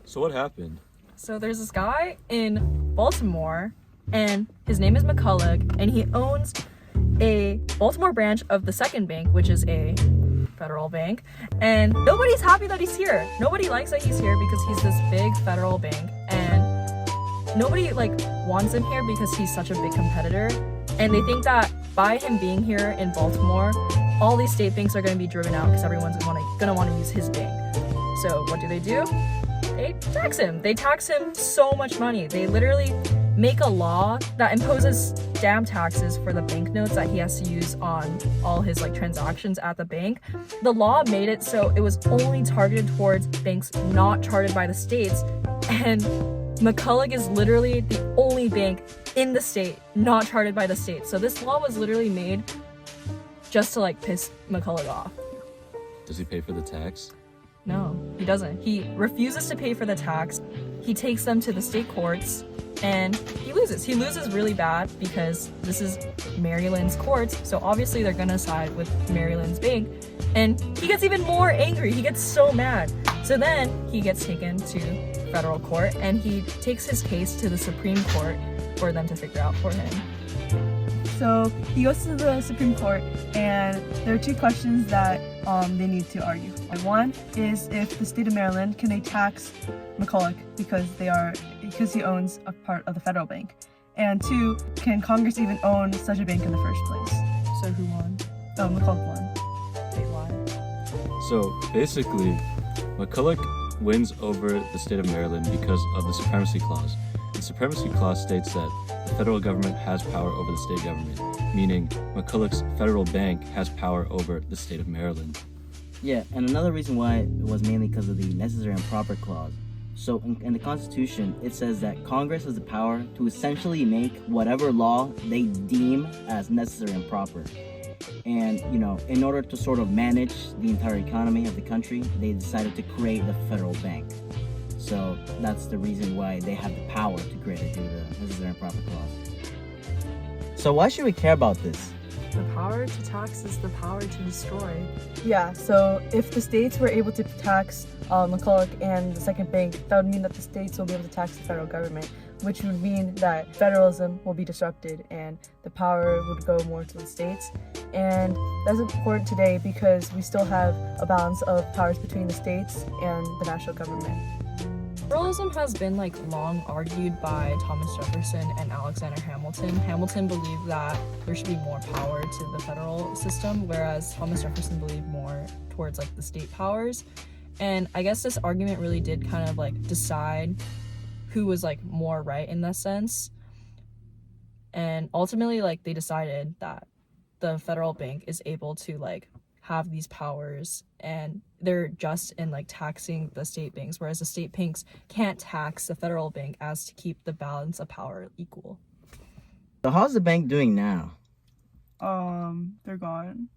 So what happened? So there's this guy in Baltimore, and his name is McCulloch, and he owns a Baltimore branch of the second bank, which is a federal bank, and nobody's happy that he's here. Nobody likes that he's here because he's this big federal bank, and nobody wants him here because he's such a big competitor, and they think that by him being here in Baltimore, all these state banks are going to be driven out because everyone's gonna want to use his bank. So what do? They tax him. They tax him so much money. They literally make a law that imposes stamp taxes for the banknotes that he has to use on all his transactions at the bank. The law made it so it was only targeted towards banks not chartered by the states, and McCulloch is literally the only bank in the state not chartered by the state. So this law was literally made just to piss McCulloch off. Does he pay for the tax? No, he doesn't. He refuses to pay for the tax. He takes them to the state courts and he loses. He loses really bad because this is Maryland's courts, so obviously they're gonna side with Maryland's bank. And he gets even more angry. He gets so mad. So then he gets taken to federal court and he takes his case to the Supreme Court for them to figure out for him. So he goes to the Supreme Court, and there are two questions that they need to argue. One is if the state of Maryland can they tax McCulloch because he owns a part of the federal bank, and two, can Congress even own such a bank in the first place? So who won? McCulloch won. Wait, why? So basically, McCulloch wins over the state of Maryland because of the Supremacy Clause. The Supremacy Clause states that the federal government has power over the state government, meaning McCulloch's federal bank has power over the state of Maryland. Yeah, and another reason why was mainly because of the necessary and proper clause. So in the Constitution, it says that Congress has the power to essentially make whatever law they deem as necessary and proper. And, in order to sort of manage the entire economy of the country, they decided to create the federal bank. So that's the reason why they have the power to create it due to the necessary and proper clause. So why should we care about this? The power to tax is the power to destroy. Yeah, so if the states were able to tax McCulloch and the second bank, that would mean that the states will be able to tax the federal government, which would mean that federalism will be disrupted and the power would go more to the states. And that's important today because we still have a balance of powers between the states and the national government. Federalism has been long argued by Thomas Jefferson and Alexander Hamilton. Hamilton believed that there should be more power to the federal system, whereas Thomas Jefferson believed more towards the state powers. And I guess this argument really did kind of decide who was more right in that sense. And ultimately they decided that the federal bank is able to have these powers, and they're just in taxing the state banks, whereas the state banks can't tax the federal bank as to keep the balance of power equal. So how's the bank doing now? They're gone.